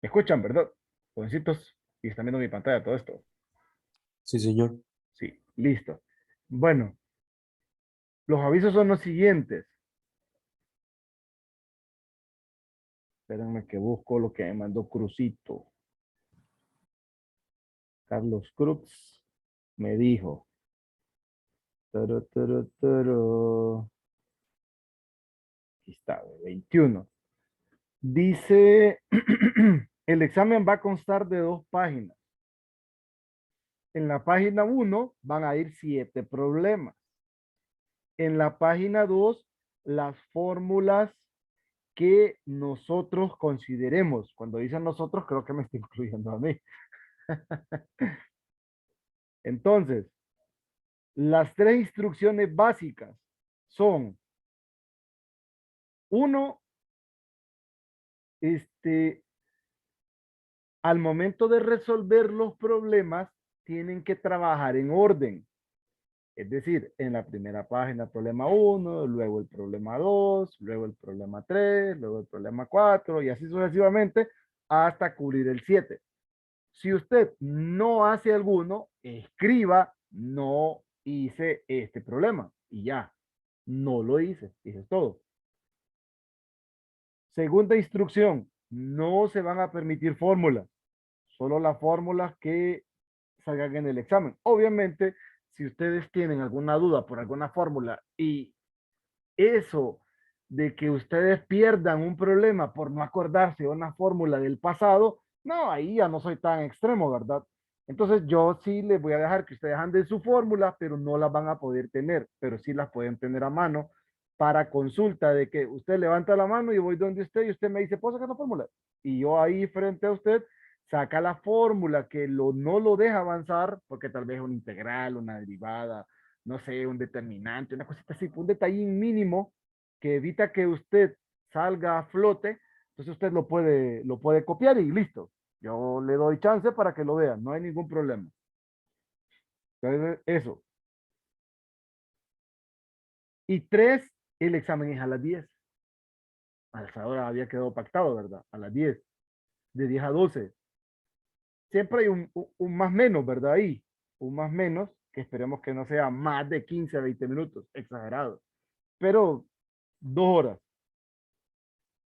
¿Me escuchan, verdad? Jovencitos, y están viendo mi pantalla todo esto. Sí, señor. Sí, listo. Bueno, los avisos son los siguientes. Espérenme que busco lo que me mandó Crucito. Carlos Cruz me dijo. Turu, turu, turu. Aquí está, 21. Dice, el examen va a constar de 2 páginas. En la página 1 van a ir 7 problemas. En la página 2 las fórmulas que nosotros consideremos. Cuando dicen nosotros, creo que me está incluyendo a mí. Entonces, las 3 instrucciones básicas son, uno, al momento de resolver los problemas, tienen que trabajar en orden. Es decir, en la primera página, problema 1, luego el problema 2, luego el problema 3, luego el problema 4, y así sucesivamente hasta cubrir el 7. Si usted no hace alguno, escriba, no hice este problema y ya, no lo hice, eso es todo. Segunda instrucción, no se van a permitir fórmulas, solo las fórmulas que salgan en el examen. Obviamente, si ustedes tienen alguna duda por alguna fórmula y eso de que ustedes pierdan un problema por no acordarse de una fórmula del pasado, no, ahí ya no soy tan extremo, ¿verdad? Entonces yo sí les voy a dejar que ustedes anden su fórmula, pero no las van a poder tener, pero sí las pueden tener a mano para consulta de que usted levanta la mano y voy donde usted y usted me dice, ¿puedo sacar la fórmula? Y yo ahí frente a usted saca la fórmula que no lo deja avanzar, porque tal vez es una integral, una derivada, no sé, un determinante, una cosita así, un detallín mínimo que evita que usted salga a flote, entonces usted lo puede copiar y listo. Yo le doy chance para que lo vean, no hay ningún problema. Entonces, eso. Y 3, el examen es a las 10. A esa hora había quedado pactado, ¿verdad? A las 10, de 10 a 12. Siempre hay un más menos, ¿verdad? Ahí, un más menos, que esperemos que no sea más de 15 a 20 minutos, exagerado. Pero 2 horas.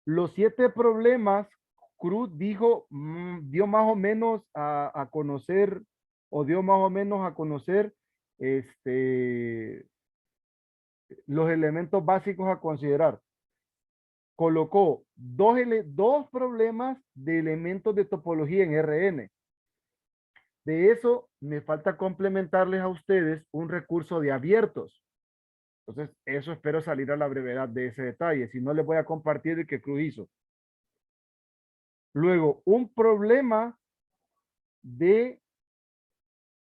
Los 7 problemas, Cruz dijo, dio más o menos a conocer, o dio más o menos a conocer este, los elementos básicos a considerar. Colocó dos problemas de elementos de topología en RN. De eso me falta complementarles a ustedes un recurso de abiertos. Entonces, eso espero salir a la brevedad de ese detalle. Si no, les voy a compartir el que Cruz hizo. Luego, un problema de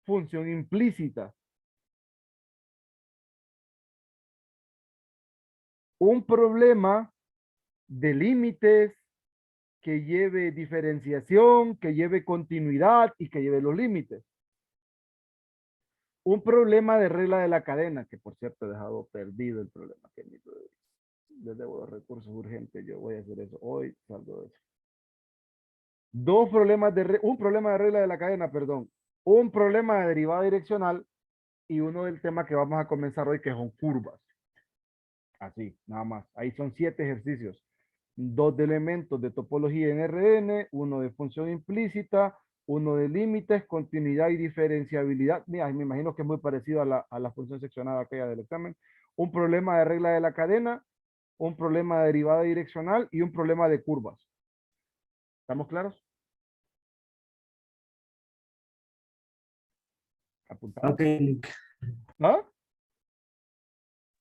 función implícita. Un problema de límites que lleve diferenciación, que lleve continuidad y que lleve los límites. Un problema de regla de la cadena, que por cierto he dejado perdido el problema que les debo de recursos urgentes. Yo voy a hacer eso hoy, salgo de eso. Un problema de regla de la cadena, perdón. Un problema de derivada direccional y uno del tema que vamos a comenzar hoy, que son curvas. Así, nada más. Ahí son 7 ejercicios. 2 de elementos de topología en RN, uno de función implícita, uno de límites, continuidad y diferenciabilidad. Mira, me imagino que es muy parecido a la función seccionada aquella del examen. Un problema de regla de la cadena, un problema de derivada direccional y un problema de curvas. ¿Estamos claros? Ok, ¿Apuntados? ¿Ah?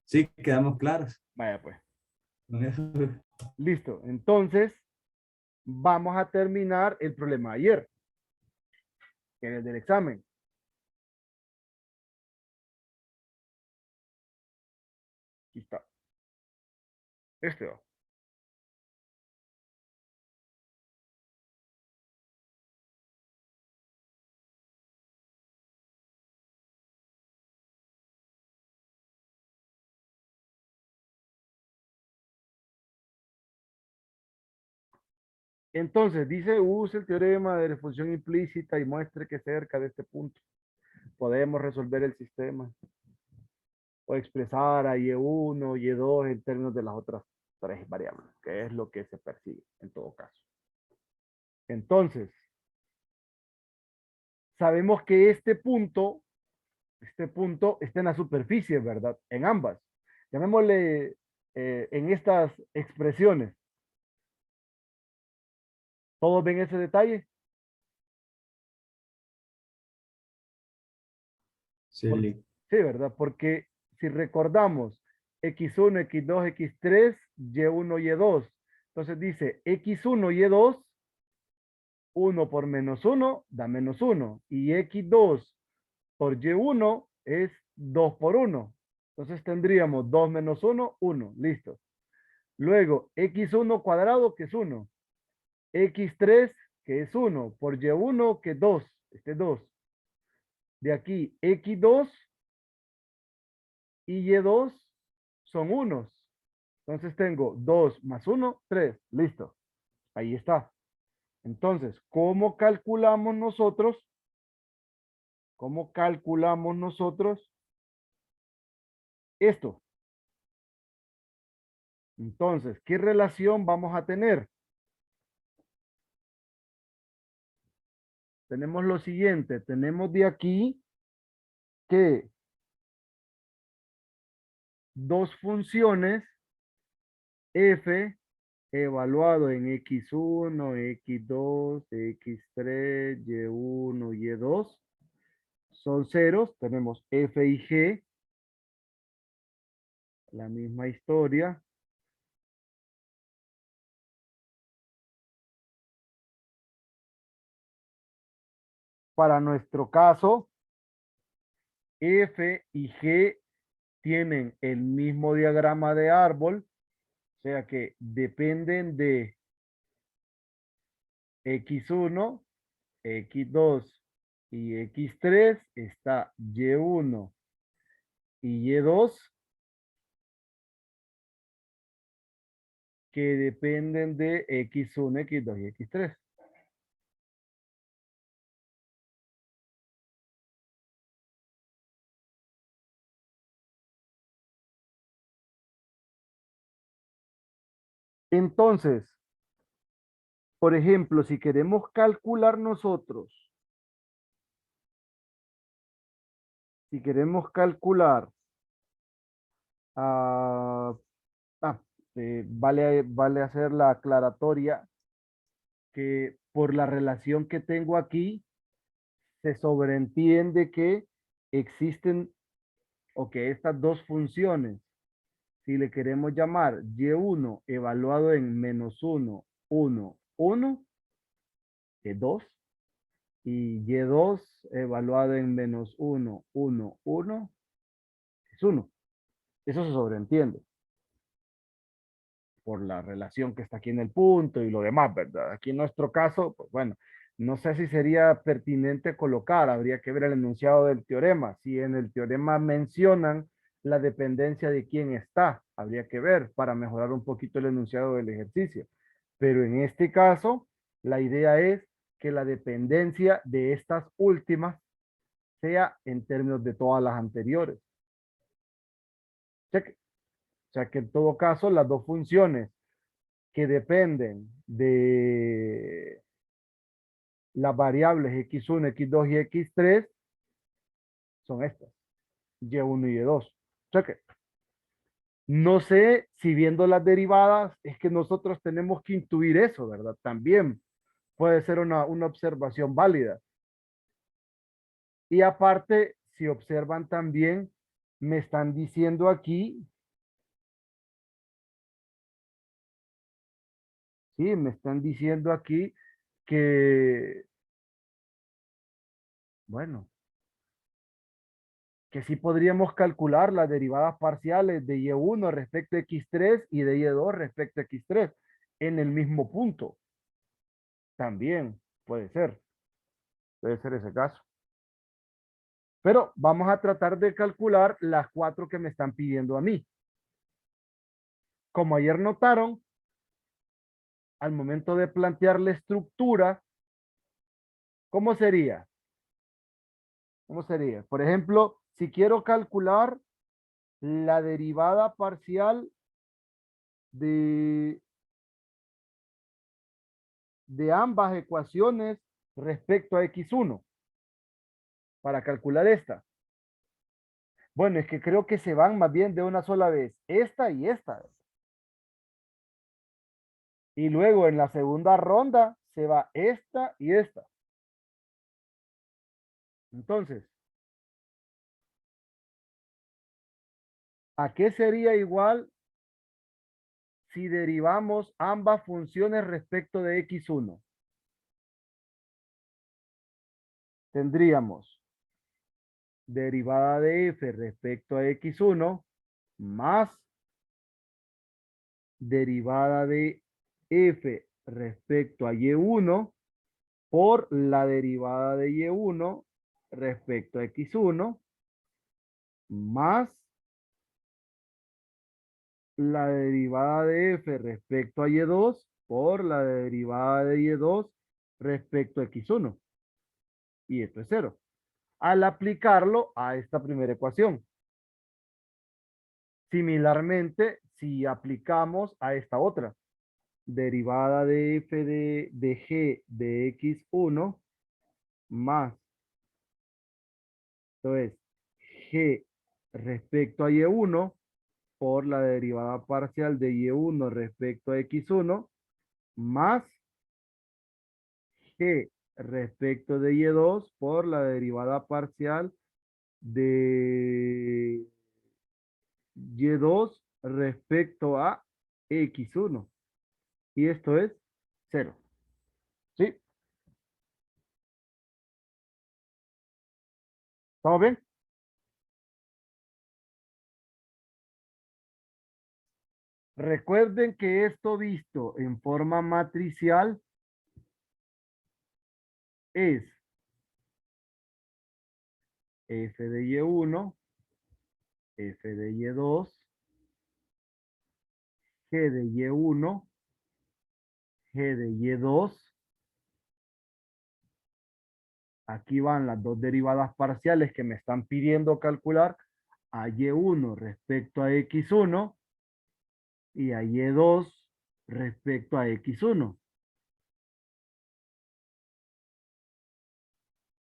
sí, quedamos claros. Vaya pues. Con eso. Listo. Entonces, vamos a terminar el problema de ayer, que es el del examen. Aquí está. Este va. Entonces, dice, use el teorema de la función implícita y muestre que cerca de este punto podemos resolver el sistema o expresar a Y1, Y2 en términos de las otras tres variables, que es lo que se persigue en todo caso. Entonces, sabemos que este punto está en la superficie, ¿verdad? En ambas. Llamémosle en estas expresiones. ¿Todos ven ese detalle? Sí, Sí, ¿verdad? Porque si recordamos x1, x2, x3, y1, y2. Entonces dice x1, y2, 1 por menos 1 da menos 1. Y x2 por y1 es 2 por 1. Entonces tendríamos 2 menos 1, 1. Listo. Luego x1 cuadrado, que es 1. x3, que es 1. Por y1, que es 2. Este es 2. De aquí x2 y y2 son unos. Entonces tengo 2 más 1, 3. Listo. Ahí está. Entonces, ¿cómo calculamos nosotros? ¿Cómo calculamos nosotros esto? Entonces, ¿qué relación vamos a tener? Tenemos lo siguiente. Tenemos de aquí que dos funciones f evaluado en x1, x2, x3, y1, y2 son ceros. Tenemos f y g, la misma historia. Para nuestro caso, f y g tienen el mismo diagrama de árbol, o sea que dependen de x1, x2 y x3, está y1 y y2 que dependen de x1, x2 y x3. Entonces, por ejemplo, si queremos calcular nosotros, si queremos calcular, ah, ah, vale hacer la aclaratoria que por la relación que tengo aquí, se sobreentiende que existen o que estas dos funciones, si le queremos llamar y1 evaluado en menos 1, 1, 1, es 2, y y2 evaluado en menos 1, 1, 1, es 1. Eso se sobreentiende por la relación que está aquí en el punto y lo demás, ¿verdad? Aquí en nuestro caso, pues bueno, no sé si sería pertinente colocar, habría que ver el enunciado del teorema. Si en el teorema mencionan la dependencia de quién está, habría que ver para mejorar un poquito el enunciado del ejercicio. Pero en este caso, la idea es que la dependencia de estas últimas sea en términos de todas las anteriores. Cheque. O sea que en todo caso, las dos funciones que dependen de las variables x1, x2 y x3 son estas, y1 y y2. O sea que no sé si viendo las derivadas es que nosotros tenemos que intuir eso, ¿verdad? También puede ser una observación válida. Y aparte, si observan también, me están diciendo aquí, sí, me están diciendo aquí que, bueno, que sí podríamos calcular las derivadas parciales de y1 respecto a x3 y de y2 respecto a x3 en el mismo punto. También puede ser ese caso. Pero vamos a tratar de calcular las cuatro que me están pidiendo a mí. Como ayer notaron, al momento de plantear la estructura, ¿cómo sería? ¿Cómo sería? Por ejemplo, si quiero calcular la derivada parcial de, de ambas ecuaciones respecto a x1, para calcular esta. Bueno, es que creo que se van más bien de una sola vez, esta y esta. Y luego en la segunda ronda se va esta y esta. Entonces, ¿a qué sería igual si derivamos ambas funciones respecto de x1? Tendríamos derivada de f respecto a x1 más derivada de f respecto a y1 por la derivada de y1 respecto a x1 más la derivada de f respecto a y2 por la derivada de y2 respecto a x1. Y esto es cero. Al aplicarlo a esta primera ecuación. Similarmente, si aplicamos a esta otra, derivada de f de g de x1 más, entonces, g respecto a y1 por la derivada parcial de y1 respecto a x1 más g respecto de y2 por la derivada parcial de y2 respecto a x1. Y esto es cero. ¿Sí? ¿Estamos bien? Recuerden que esto visto en forma matricial es f de y1, f de y2, g de y1, g de y2. Aquí van las dos derivadas parciales que me están pidiendo calcular a y1 respecto a x1 y a y2 respecto a x1.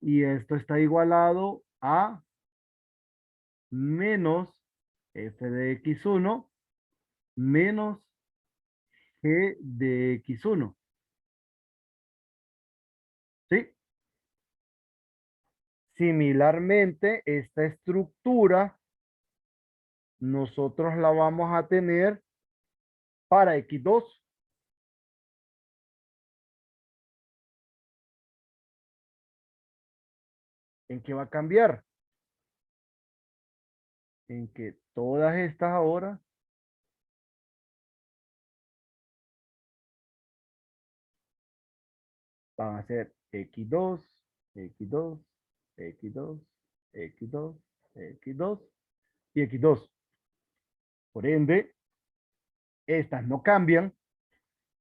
Y esto está igualado a menos f de x1 menos g de x1. ¿Sí? Similarmente, esta estructura nosotros la vamos a tener para x2. ¿En qué va a cambiar? En que todas estas ahora van a ser x2, x2, x2, x2, x2 y x2. Por ende, estas no cambian.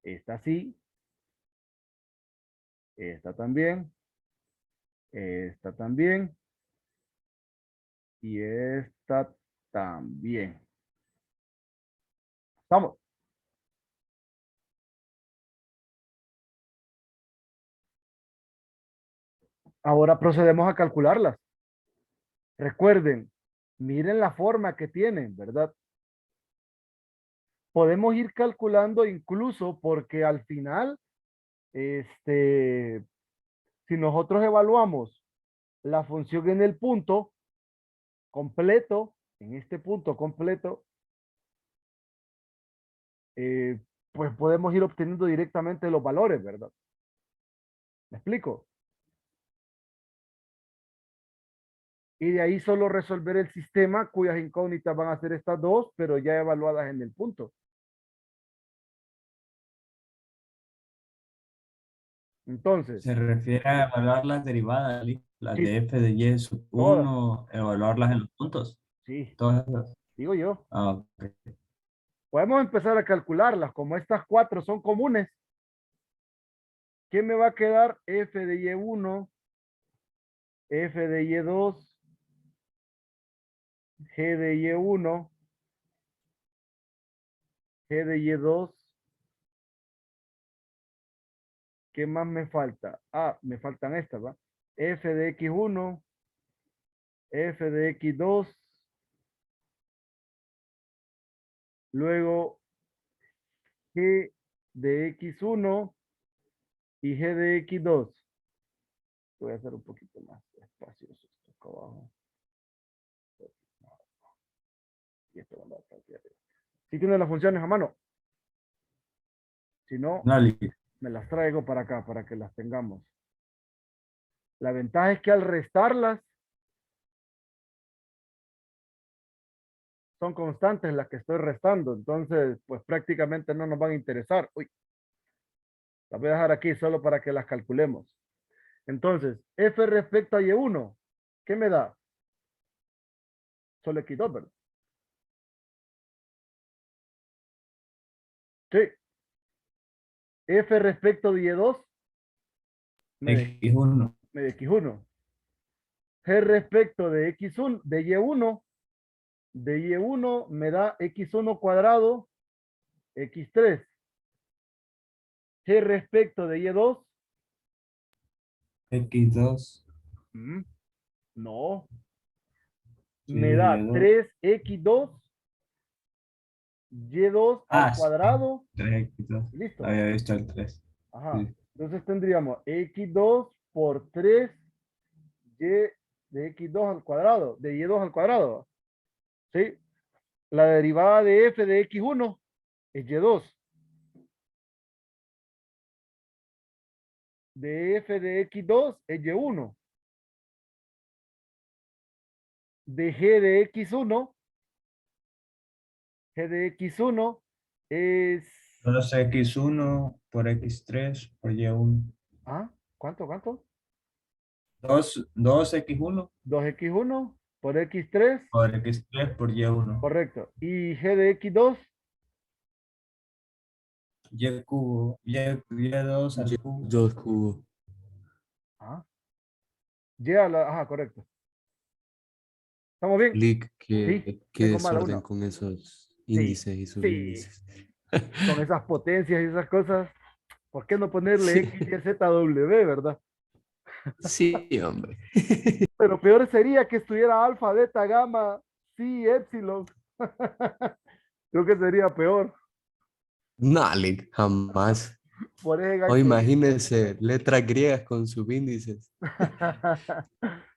Esta sí, esta también y esta también. Vamos. Ahora procedemos a calcularlas. Recuerden, miren la forma que tienen, ¿verdad? Podemos ir calculando incluso porque al final, si nosotros evaluamos la función en el punto completo, en este punto completo, eh, pues podemos ir obteniendo directamente los valores, ¿verdad? ¿Me explico? Y de ahí solo resolver el sistema cuyas incógnitas van a ser estas dos, pero ya evaluadas en el punto. Entonces, Se refiere a evaluar las derivadas, ¿sí? Las sí, de f de y sub todas, 1, evaluarlas en los puntos. sí, Todas esas. digo yo. Ah, ok. Podemos empezar a calcularlas, como estas cuatro son comunes. ¿Qué me va a quedar? F de Y1, F de Y2, G de Y1, G de Y2. ¿Qué más me falta? Ah, me faltan estas, ¿va? F de X1, F de X2, luego G de X1 y G de X2. Voy a hacer un poquito más espacioso esto acá abajo. Y esto va a andar aquí arriba. ¿Sí tiene las funciones a mano? Si no, No, Lick. me las traigo para acá, para que las tengamos. La ventaja es que al restarlas, son constantes las que estoy restando. Entonces, pues prácticamente no nos van a interesar. Uy, las voy a dejar aquí solo para que las calculemos. Entonces, F respecto a Y1, ¿qué me da? Solo X2, ¿verdad? Sí. F respecto de Y2, X1. me da X1. G respecto de X1, de Y1 me da X1 cuadrado, X3. G respecto de Y2, X2. no, Sí, me da Y2. 3X2, Y2 al Ah, sí. cuadrado, 3X2. listo. Había visto el 3. Ajá. Sí. Entonces tendríamos X2 por 3 Y de X2 al cuadrado, de Y2 al cuadrado. ¿Sí? La derivada de F de X1 es Y2. De F de X2 es Y1. De G de X1, G de X1 es... 2X1 por X3 por Y1. ¿Ah? ¿Cuánto? ¿Cuánto? 2X1 2X1 por X3, por X3 por Y1. correcto. Y G de X2, Y cubo. Y2 al cubo. Dos cubo. ¿ah? Y a la... Ajá, correcto. ¿Estamos bien? Lick, Sí, qué tengo mala desorden una. con esos Sí, índices y sí. subíndices. Con esas potencias y esas cosas, ¿por qué no ponerle Sí, X, Y, Z, W, verdad? sí, hombre. Pero peor sería que estuviera alfa, beta, gamma, psi, epsilon. Creo que sería peor. No, Lick, jamás. Por eso O hay que ir. imagínense letras griegas con subíndices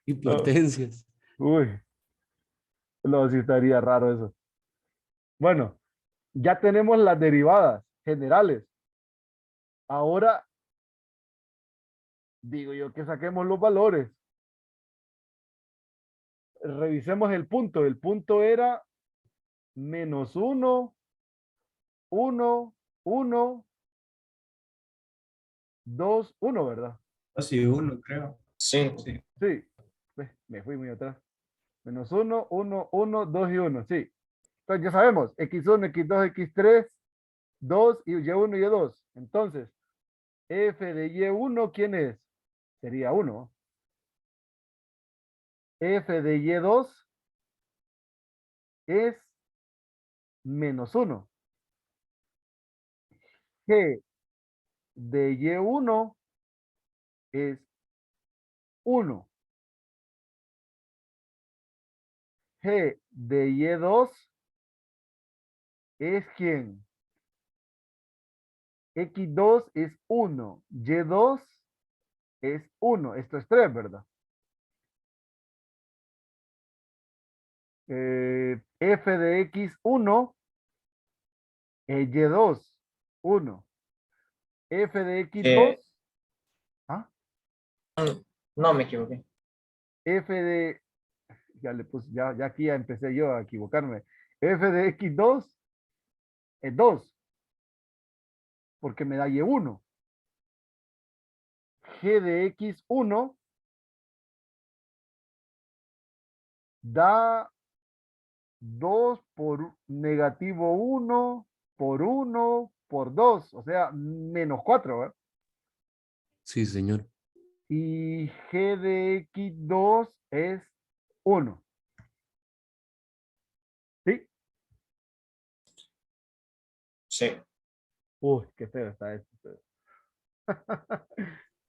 y Oh, potencias. uy, no, sí estaría raro eso. Bueno, ya tenemos las derivadas generales. Ahora digo yo que saquemos los valores. Revisemos el punto. El punto era -1, 1, 1, 2, 1, ¿verdad? Así uno, creo. Sí, Sí. Sí. Me fui muy atrás. -1, 1, 1, 2 y 1. Sí. Entonces ya sabemos. X1, X2, X3, 2 y Y1 y Y2. Entonces, F de Y1, ¿quién es? Sería 1. F de Y2 es -1. G de Y1 es 1. G de Y2 es ¿quién? X2 es 1. Y2 es 1. Esto es 3, ¿verdad? F de X1 es Y2, 1. F de X2, que ¿ah? no me equivoqué. F de, ya le puse, ya aquí ya empecé yo a equivocarme. F de X2 es 2, porque me da Y1. G de X1 da 2 por -1 por 1 por 2, o sea, -4, ¿verdad? Sí, señor. Y G de X2 es 1. ¿Sí? Sí. Uy, qué feo está esto.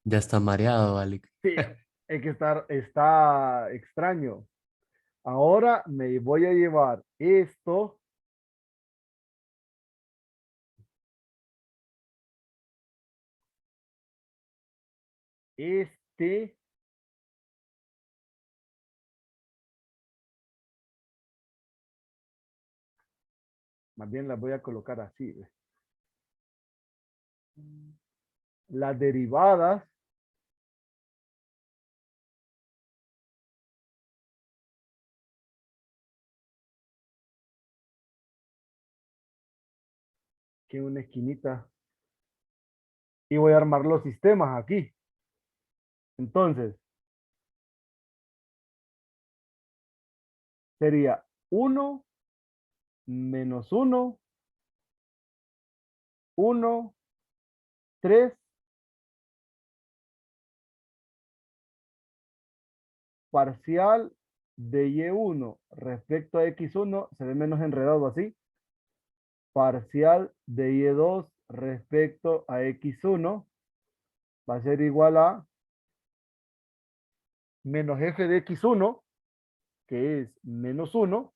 Ya está mareado, Alec. Sí, hay que está extraño. Ahora me voy a llevar esto. Este. Más bien las voy a colocar así. ¿Ve? Las derivadas que una esquinita. Y voy a armar los sistemas aquí. Entonces, sería 1 menos 1, 1, 3, parcial de Y1 respecto a X1, se ve menos enredado así. Parcial de Y2 respecto a X1 va a ser igual a menos f de X1, que es menos 1,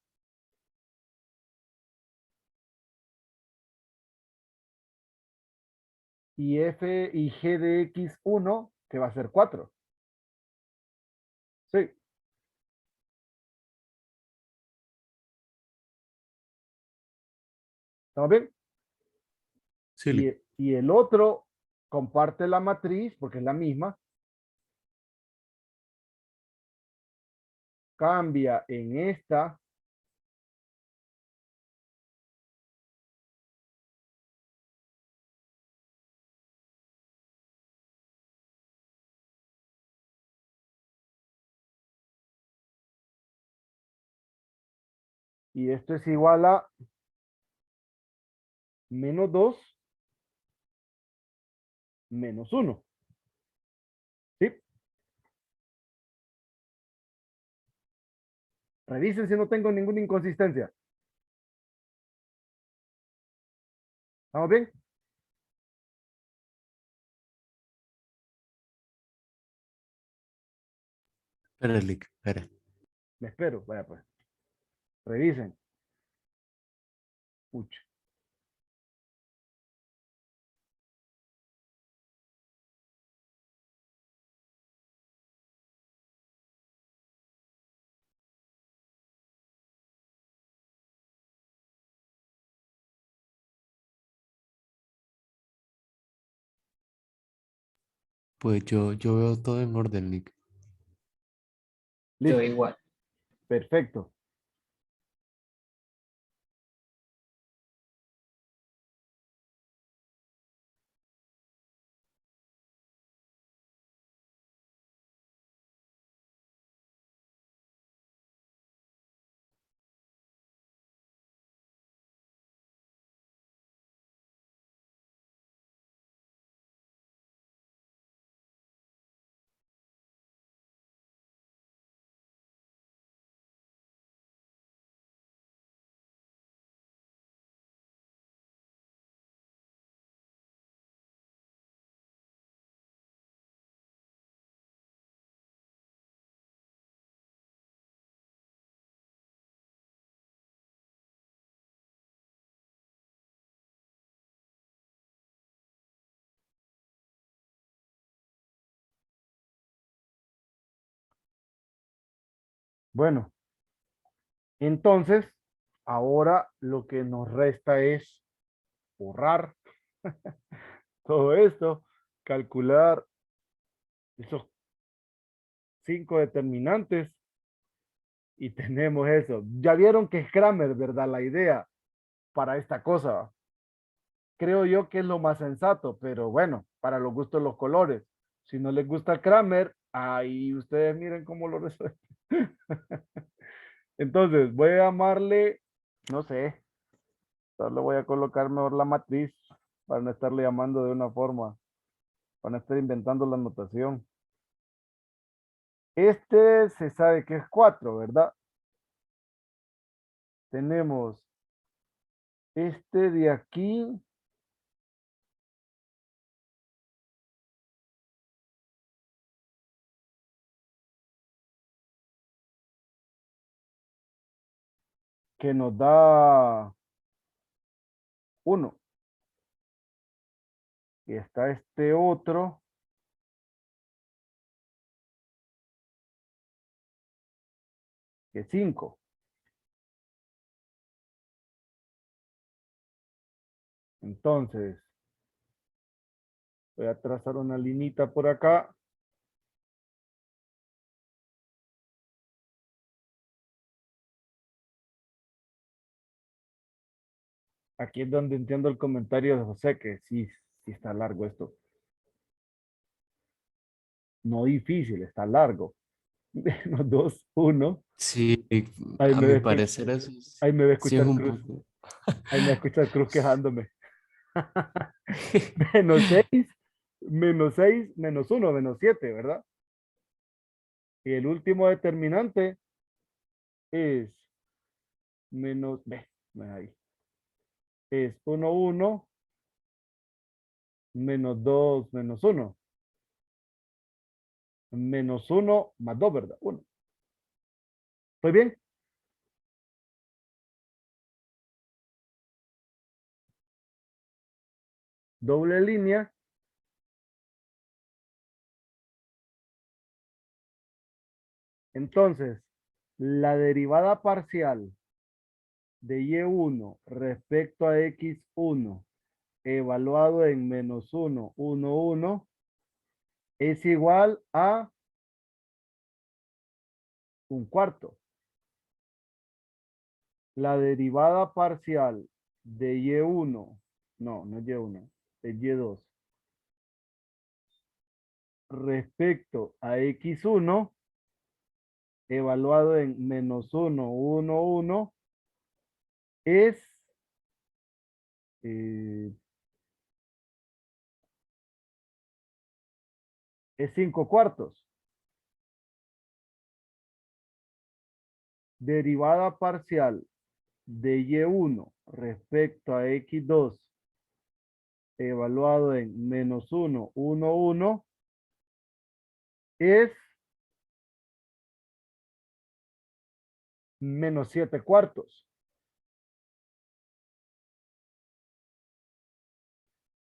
y f y g de X1, que va a ser 4. Sí, ¿estamos bien? Sí, Lick. Y el otro comparte la matriz, porque es la misma, cambia en esta, y esto es igual a menos 2 menos 1. ¿Sí? Revisen si no tengo ninguna inconsistencia. ¿Estamos bien? Espera, Lick. Espera. Me espero, vaya pues. Revisen. Pucha. Pues yo veo todo en orden, Lick. Yo Listo. igual. Perfecto. Bueno, entonces, ahora lo que nos resta es borrar todo esto, calcular esos 5 determinantes y tenemos eso. Ya vieron que es Kramer, ¿verdad? La idea para esta cosa. Creo yo que es lo más sensato, pero bueno, para los gustos los colores. Si no les gusta Kramer, ahí ustedes miren cómo lo resuelven. Entonces, voy a llamarle, no sé, solo voy a colocar mejor la matriz para no estarle llamando de una forma. Van a estar inventando la notación. Este se sabe que es 4, ¿verdad? Tenemos este de aquí. Que nos da 1. Y está este otro. Que es 5. Entonces, voy a trazar una linita por acá. Aquí es donde entiendo el comentario de José, que sí, sí está largo esto. No difícil, está largo. Menos 2, 1. Sí, Ahí a me mi va a escuchar, parecer eso ahí me va a sí es escuchar un Cruz. poco. Ahí me va a escuchar Cruz quejándome. Menos 6, menos 1, menos 7, ¿verdad? Y el último determinante es menos, ve, ahí. Es 1, 1, menos 2, menos 1. Menos 1 más 2, ¿verdad? 1. ¿Estoy bien? Doble línea. Entonces, la derivada parcial de y1 respecto a x1 evaluado en menos 1, 1, 1 es igual a un cuarto. La derivada parcial de y1, no es y1, es y2 respecto a x1 evaluado en menos 1, 1, 1 es eh, es 5 cuartos. Derivada parcial de y1 respecto a x2 evaluado en menos 1, 1, 1 es menos 7 cuartos.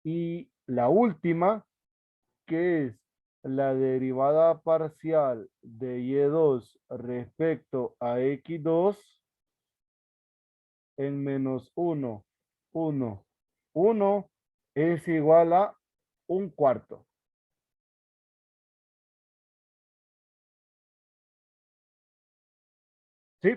Y la última, que es la derivada parcial de y2 respecto a x2 en menos 1, 1, 1 es igual a un cuarto. ¿Sí?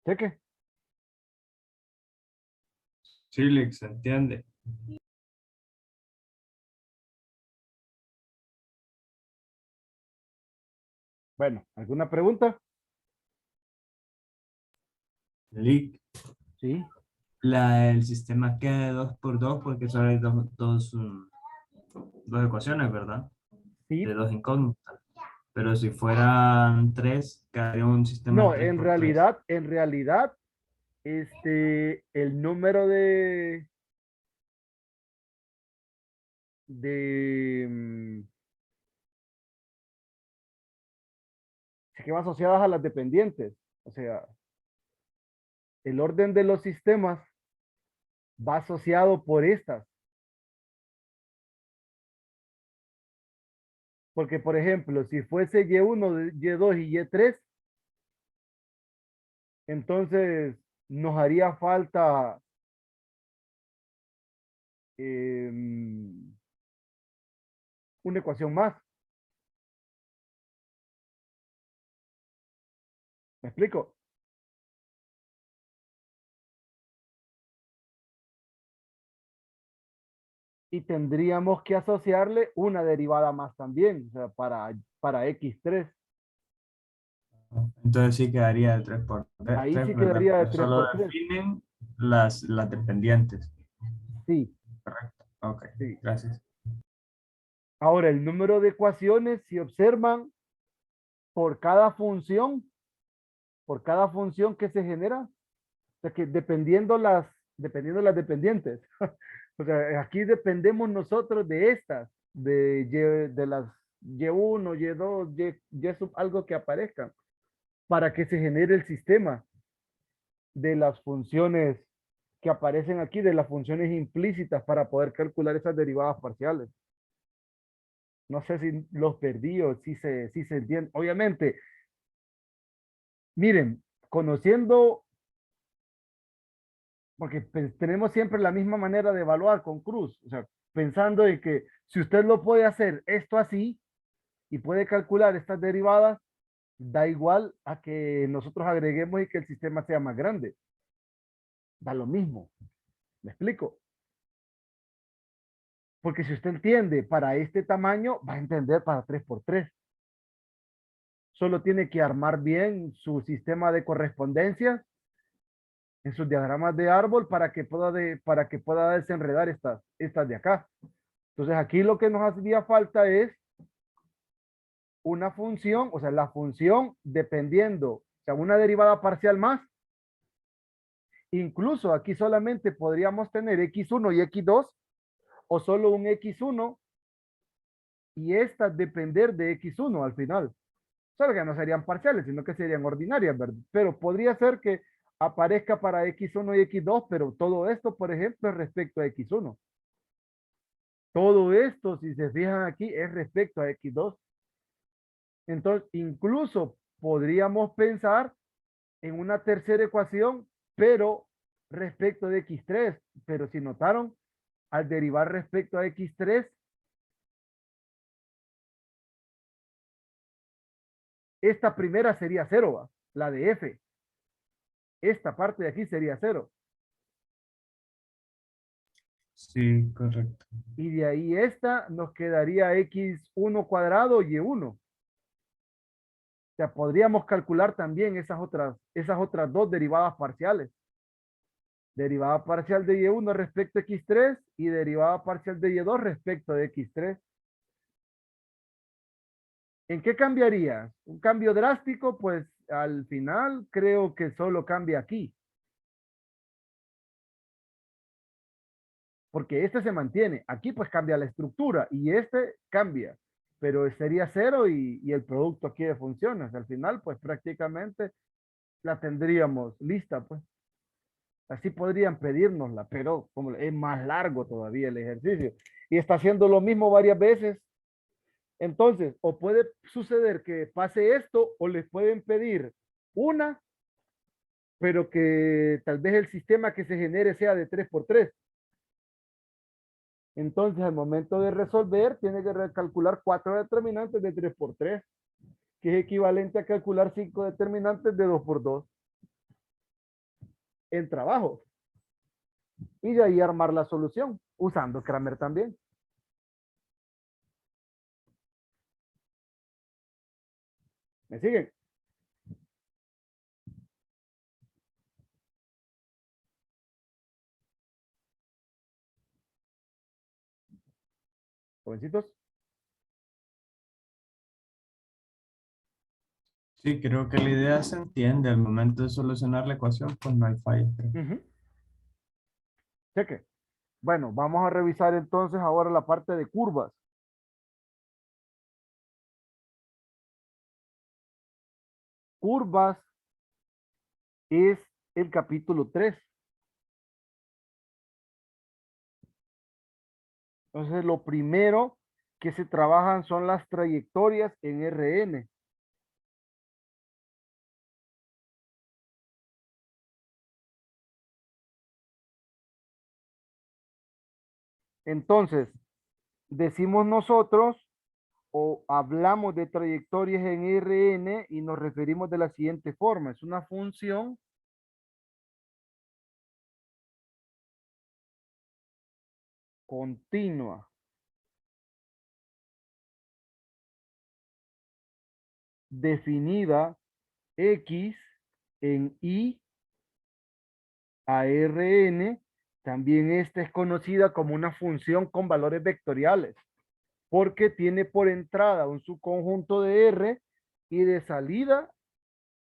Cheque. Sí, Lick, se entiende. Bueno, ¿alguna pregunta? Lick, Sí. el sistema queda de 2 por 2 porque solo hay dos ecuaciones, ¿verdad? Sí, De dos incógnitas. Pero si fueran 3, quedaría un sistema no, de 3 por 3. en realidad, el número de, es que va asociadas a las dependientes. O sea, el orden de los sistemas va asociado por estas. Porque, por ejemplo, si fuese Y1, Y2 y Y3, entonces nos haría falta una ecuación más. ¿Me explico? Y tendríamos que asociarle una derivada más también, o sea, para X3. Entonces sí quedaría de 3 por Ahí 3, sí ¿verdad? quedaría de Porque 3 solo por 3. definen las dependientes. Sí, Correcto. Ok, sí. gracias. Ahora, el número de ecuaciones, si observan, por cada función, por cada función que se genera, o sea que dependiendo las dependientes. O sea, aquí dependemos nosotros de estas, de las Y1, Y2, Y sub algo que aparezcan, para que se genere el sistema de las funciones que aparecen aquí, de las funciones implícitas para poder calcular esas derivadas parciales. No sé si los perdí o si se entiende. Obviamente, miren, conociendo, porque tenemos siempre la misma manera de evaluar con Cruz, o sea, pensando en que si usted lo puede hacer esto así y puede calcular estas derivadas, da igual a que nosotros agreguemos y que el sistema sea más grande. Da lo mismo. ¿Me explico? Porque si usted entiende para este tamaño, va a entender para 3 por 3. Solo tiene que armar bien su sistema de correspondencia en sus diagramas de árbol para que pueda desenredar estas de acá. Entonces aquí lo que nos hacía falta es una función, o sea, la función dependiendo, o sea, una derivada parcial más. Incluso aquí solamente podríamos tener x1 y x2 o solo un x1 y estas depender de x1 al final. Solo que no serían parciales, sino que serían ordinarias, ¿verdad? Pero podría ser que aparezca para x1 y x2, pero todo esto, por ejemplo, es respecto a x1. Todo esto, si se fijan aquí, es respecto a x2. Entonces, incluso podríamos pensar en una tercera ecuación, pero respecto de x3. Pero si notaron, al derivar respecto a x3, esta primera sería cero, ¿va? La de f. Esta parte de aquí sería cero. Sí, correcto. Y de ahí esta nos quedaría x1 cuadrado y 1. O sea, podríamos calcular también esas otras dos derivadas parciales. Derivada parcial de y1 respecto a x3 y derivada parcial de y2 respecto de x3. ¿En qué cambiaría? Un cambio drástico, pues al final creo que solo cambia aquí. Porque este se mantiene. Aquí pues cambia la estructura y este cambia. Pero sería cero y el producto aquí de funciones. Al final pues prácticamente la tendríamos lista pues. Así podrían pedírnosla, pero como es más largo todavía el ejercicio. Y está haciendo lo mismo varias veces. Entonces, o puede suceder que pase esto o les pueden pedir una, pero que tal vez el sistema que se genere sea de 3 por 3. Entonces, al momento de resolver, tiene que recalcular 4 determinantes de 3 por 3, que es equivalente a calcular 5 determinantes de 2 por 2 en trabajo. Y de ahí armar la solución, usando Kramer también. ¿Me siguen? Jovencitos. Sí, creo que la idea se entiende. Al momento de solucionar la ecuación, pues no hay falla, creo. Ujú. Cheque. Bueno, vamos a revisar entonces ahora la parte de curvas. Curvas es el capítulo 3. Entonces, lo primero que se trabajan son las trayectorias en RN. Entonces, decimos nosotros o hablamos de trayectorias en RN y nos referimos de la siguiente forma. Es una función continua definida X en I a Rn. También esta es conocida como una función con valores vectoriales, porque tiene por entrada un subconjunto de R y de salida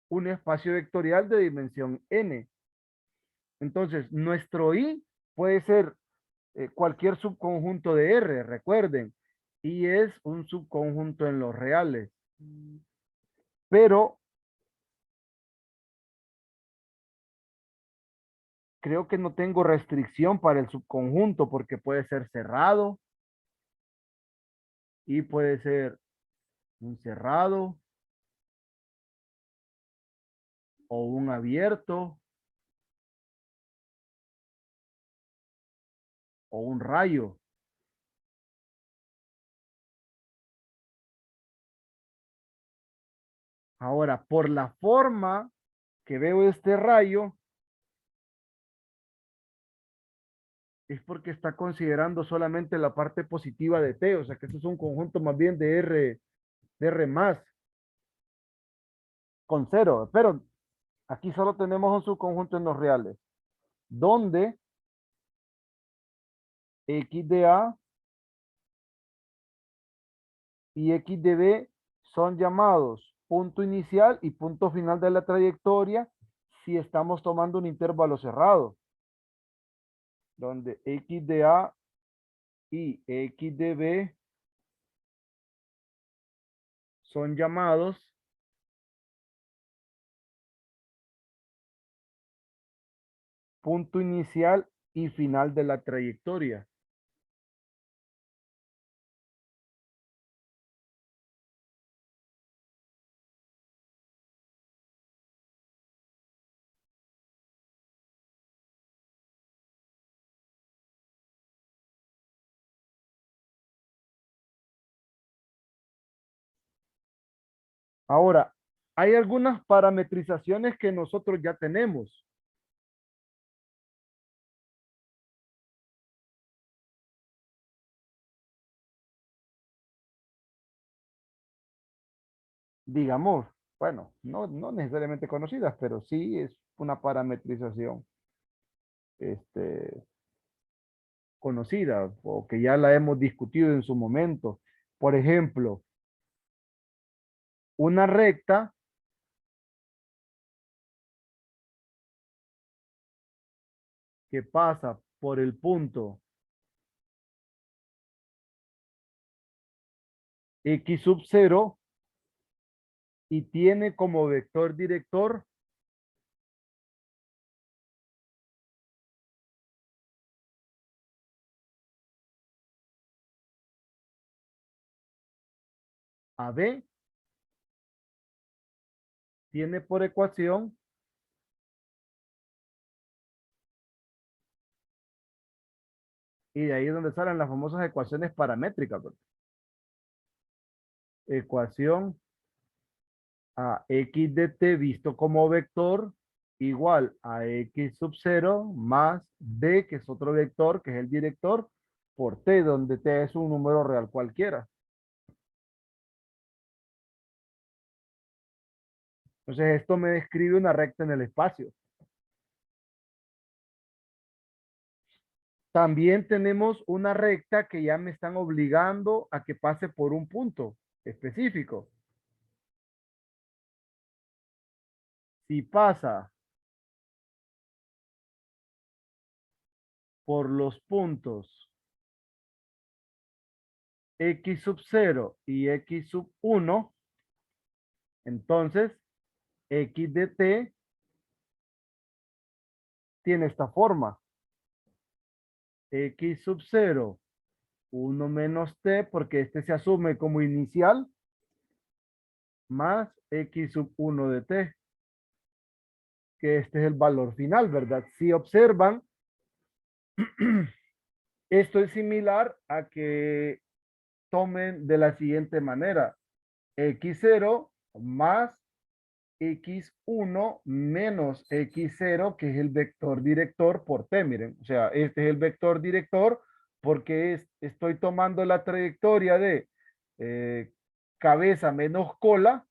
un espacio vectorial de dimensión n. Entonces, nuestro I puede ser cualquier subconjunto de R, recuerden, y es un subconjunto en los reales. Pero creo que no tengo restricción para el subconjunto porque puede ser cerrado y puede ser un cerrado o un abierto o un rayo. Ahora, por la forma que veo este rayo, es porque está considerando solamente la parte positiva de T, o sea que esto es un conjunto más bien de R más, con cero, pero aquí solo tenemos un subconjunto en los reales, donde X de A y X de B son llamados punto inicial y punto final de la trayectoria si estamos tomando un intervalo cerrado, donde X de A y X de B son llamados punto inicial y final de la trayectoria. Ahora, hay algunas parametrizaciones que nosotros ya tenemos. Digamos, bueno, no necesariamente conocidas, pero sí es una parametrización conocida o que ya la hemos discutido en su momento. Por ejemplo, una recta que pasa por el punto X sub 0 y tiene como vector director a B, tiene por ecuación y de ahí es donde salen las famosas ecuaciones paramétricas, ¿verdad? Ecuación a x de t visto como vector igual a x sub 0 más b, que es otro vector, que es el director, por t, donde t es un número real cualquiera. Entonces esto me describe una recta en el espacio. También tenemos una recta que ya me están obligando a que pase por un punto específico. Si pasa por los puntos x sub 0 y x sub 1, entonces x de t tiene esta forma. X sub 0, 1 menos t, porque este se asume como inicial, más x sub 1 de t, que este es el valor final, ¿verdad? Si observan, esto es similar a que tomen de la siguiente manera. X0 más X1 menos X0, que es el vector director por T. Miren, o sea, este es el vector director porque estoy tomando la trayectoria de cabeza menos cola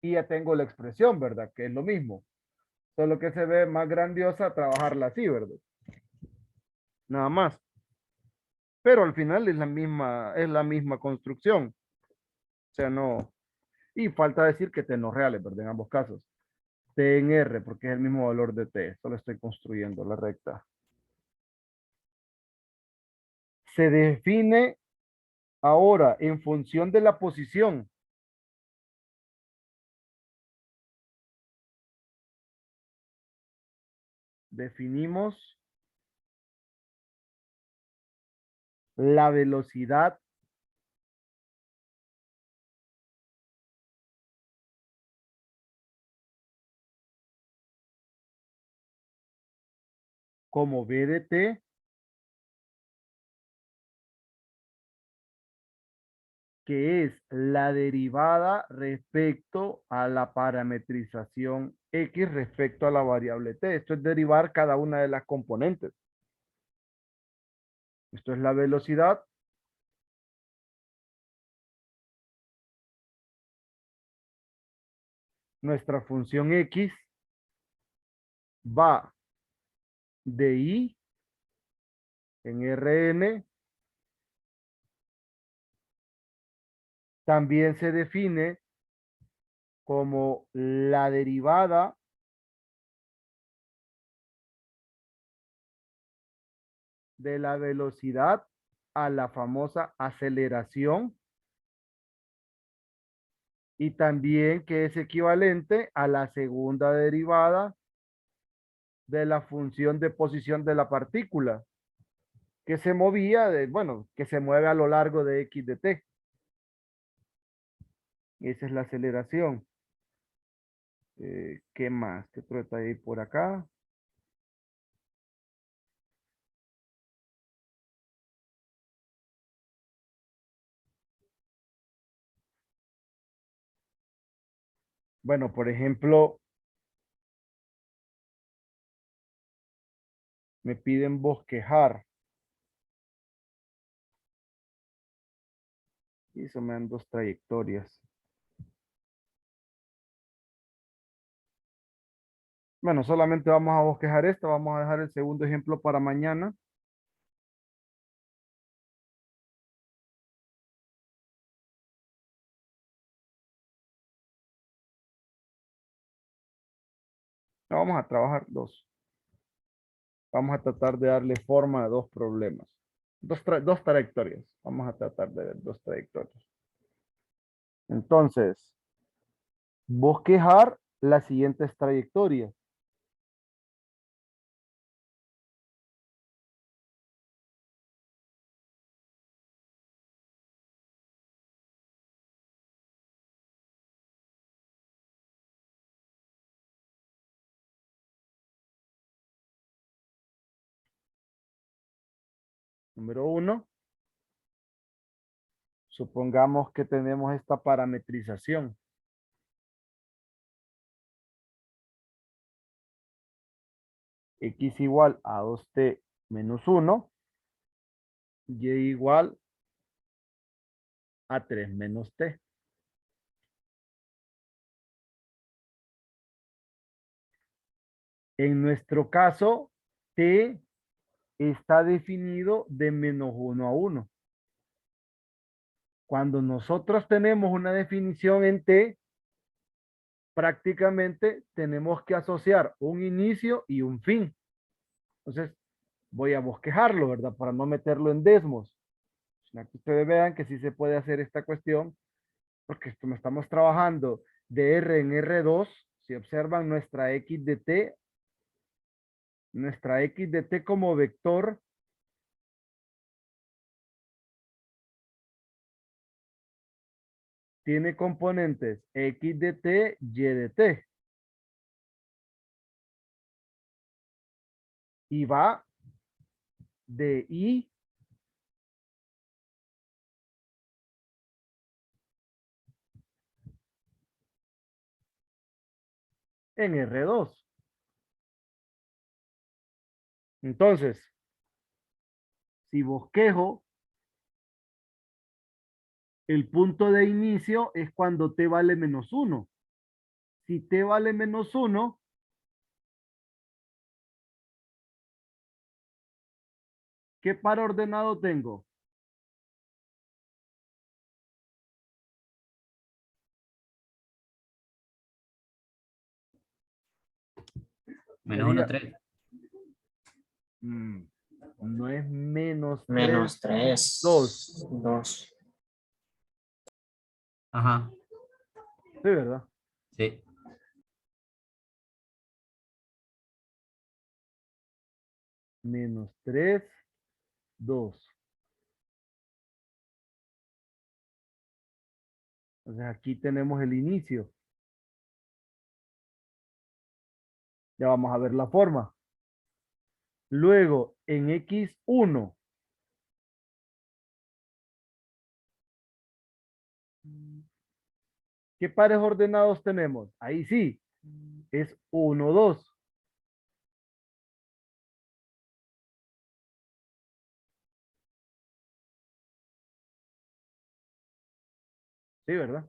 y ya tengo la expresión, ¿verdad? Que es lo mismo. Solo que se ve más grandiosa trabajarla así, ¿verdad? Nada más. Pero al final es la misma construcción. O sea, no. Y falta decir que T no reales, ¿verdad? En ambos casos. T en R, porque es el mismo valor de T. Solo estoy construyendo la recta. Se define ahora en función de la posición. Definimos la velocidad como v de t que es la derivada respecto a la parametrización x respecto a la variable t. Esto es derivar cada una de las componentes. Esto es la velocidad nuestra función x va de i en Rn, también se define como la derivada de la velocidad a la famosa aceleración y también que es equivalente a la segunda derivada de la función de posición de la partícula que se movía bueno, que se mueve a lo largo de x de t. Esa es la aceleración. ¿Qué más? ¿Qué otro detalle hay por acá? Bueno, por ejemplo, me piden bosquejar. Y eso me dan dos trayectorias. Bueno, solamente vamos a bosquejar esta. Vamos a dejar el segundo ejemplo para mañana. No, vamos a trabajar dos. Vamos a tratar de darle forma a dos problemas. Dos trayectorias. Vamos a tratar de ver dos trayectorias. Entonces, bosquejar las siguientes trayectorias. Número uno, supongamos que tenemos esta parametrización. X igual a 2t menos 1, y igual a 3 menos t. En nuestro caso, t está definido de menos 1 a 1. Cuando nosotros tenemos una definición en T, prácticamente tenemos que asociar un inicio y un fin. Entonces, voy a bosquejarlo, ¿verdad? Para no meterlo en desmos. Para que ustedes vean que sí se puede hacer esta cuestión, porque esto me estamos trabajando de R en R2. Si observan nuestra X de T como vector tiene componentes X de T, Y de T. Y va de I en R2. Entonces, si bosquejo, el punto de inicio es cuando T vale menos 1. Si T vale menos 1, ¿qué par ordenado tengo? Menos 1, Sería, 3. mm, no es menos 3, Menos 3, 2. 2. Ajá, Sí, ¿verdad? sí. Menos 3, 2. Entonces aquí tenemos el inicio. Ya vamos a ver la forma. Luego, en X1, ¿qué pares ordenados tenemos? Ahí sí, es 1, 2. Sí, ¿verdad?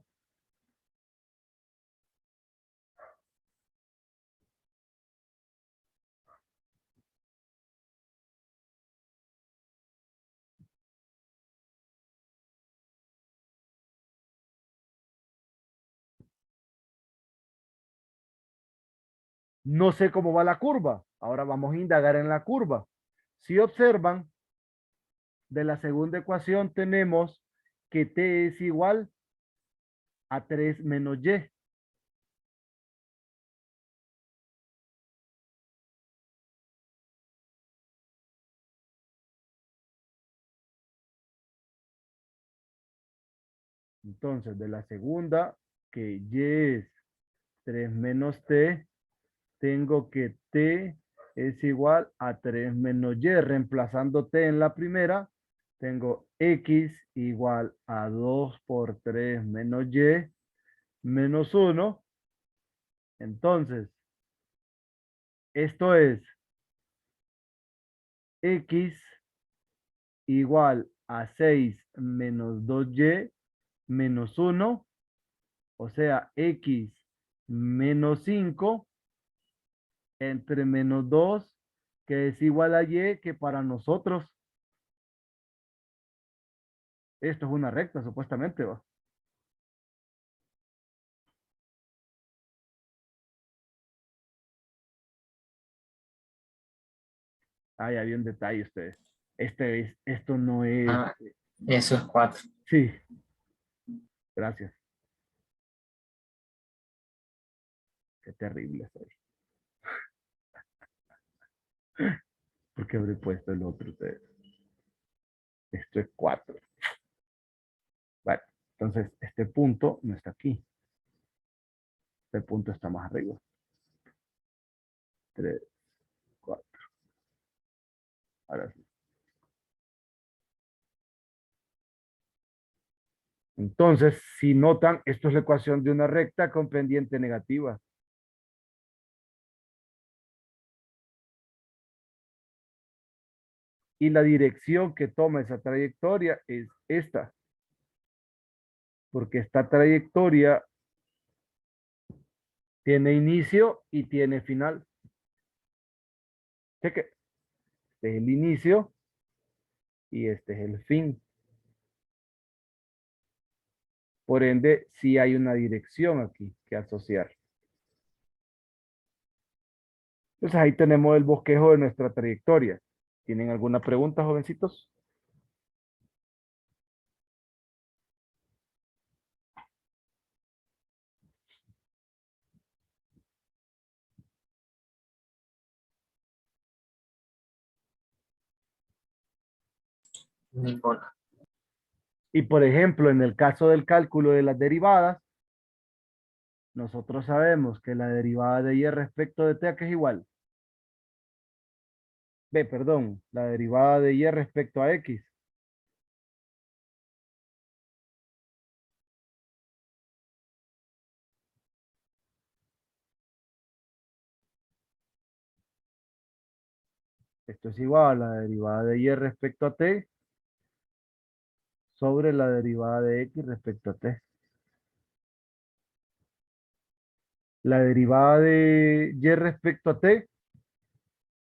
No sé cómo va la curva. Ahora vamos a indagar en la curva. Si observan, de la segunda ecuación tenemos que T es igual a 3 menos Y. Entonces, de la segunda, que Y es 3 menos T, tengo que T es igual a 3 menos Y. Reemplazando T en la primera, tengo X igual a 2 por 3 menos Y menos 1. Entonces, esto es X igual a 6 menos 2Y menos 1, o sea, X menos 5 entre menos 2, que es igual a Y, que para nosotros esto es una recta, supuestamente, ¿va? Ahí había un detalle ustedes. Esto no es... Ah, eso es 4. Sí, gracias. Qué terrible soy. ¿Por qué habré puesto el otro ustedes? Esto es 4. Bueno, entonces este punto no está aquí. Este punto está más arriba. 3, 4. Ahora sí. Entonces, si notan, esto es la ecuación de una recta con pendiente negativa. Y la dirección que toma esa trayectoria es esta. Porque esta trayectoria tiene inicio y tiene final. Cheque. Este es el inicio y este es el fin. Por ende, sí hay una dirección aquí que asociar. Entonces ahí tenemos el bosquejo de nuestra trayectoria. ¿Tienen alguna pregunta, jovencitos? Ninguna. Y por ejemplo, en el caso del cálculo de las derivadas, nosotros sabemos que la derivada de y respecto de t, ¿a qué es igual? B, perdón, la derivada de y respecto a x. Esto es igual a la derivada de y respecto a t sobre la derivada de x respecto a t. La derivada de y respecto a t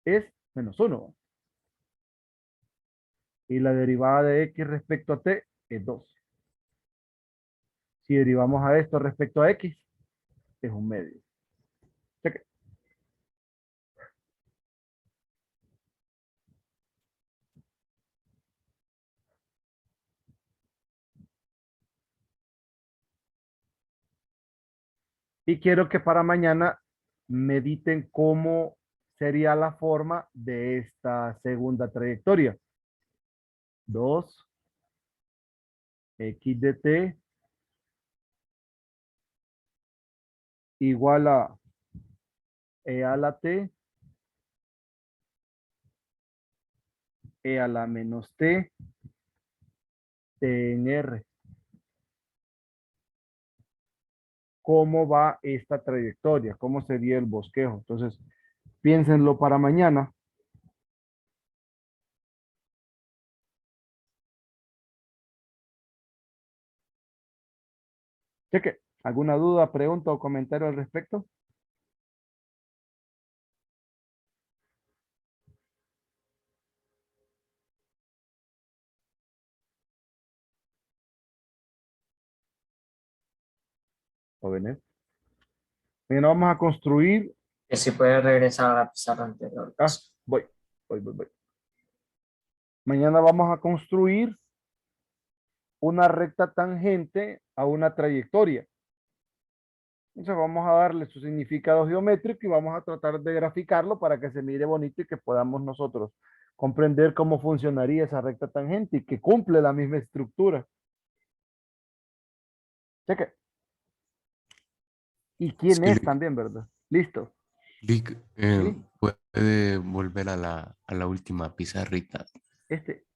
es -1. Y la derivada de x respecto a t es 2. Si derivamos a esto respecto a x, es un medio. Cheque. Y quiero que para mañana mediten cómo sería la forma de esta segunda trayectoria. 2 x de t igual a e a la t, e a la menos t, t en r. ¿Cómo va esta trayectoria? ¿Cómo sería el bosquejo? Entonces, piénsenlo para mañana. Cheque. ¿Alguna duda, pregunta o comentario al respecto? Jóvenes. Mañana vamos a construir. Que si puede regresar a la pizarra anterior. Voy. Mañana vamos a construir una recta tangente a una trayectoria. Entonces vamos a darle su significado geométrico y vamos a tratar de graficarlo para que se mire bonito y que podamos nosotros comprender cómo funcionaría esa recta tangente y que cumple la misma estructura. Cheque. ¿Y quién Sí, es también, verdad? Listo. Lick, ¿Sí? puede volver a la última pizarrita. Este.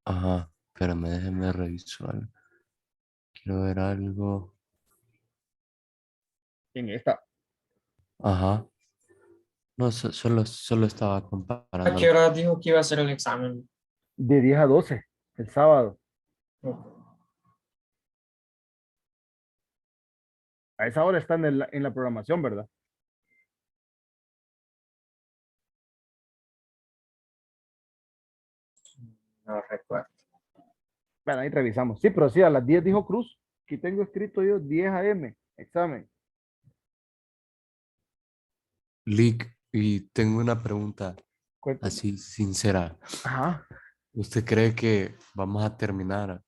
Ajá, espérame, déjeme revisar. Quiero ver algo. En esta. Ajá. No, solo estaba ¿A comparando. qué hora dijo que iba a hacer el examen? De 10 a 12. El sábado. A esa hora están en la programación, ¿verdad? No recuerdo. Bueno, ahí revisamos. Sí, pero sí, a las 10 dijo Cruz. Aquí tengo escrito yo 10 a.m. Examen. Lick, y tengo una pregunta Cuénteme. así sincera. Ajá. ¿Usted cree que vamos a terminar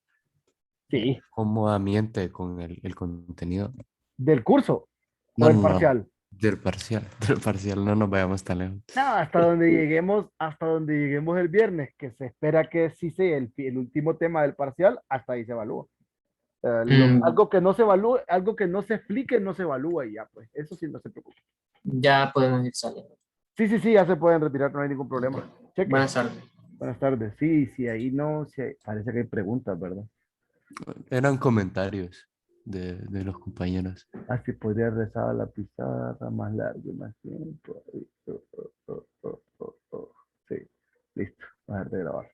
Sí. cómodamente con el contenido? ¿Del curso o No, del no, no. parcial? Del parcial, del parcial, no nos vayamos tan lejos. No, hasta donde lleguemos el viernes, que se espera que sí sea el último tema del parcial, hasta ahí se evalúa. Mm, Algo que no se evalúe, algo que no se explique, no se evalúa y ya, pues, eso sí no se preocupe. ya podemos ir saliendo. Sí, ya se pueden retirar, no hay ningún problema. Cheque. Buenas tardes. Buenas tardes. Sí, ahí no, sí, parece que hay preguntas, ¿verdad? Eran comentarios de los compañeros. Así podría rezar a la pizarra más largo y más tiempo. Ahí, Sí, listo, voy a dejar de grabar.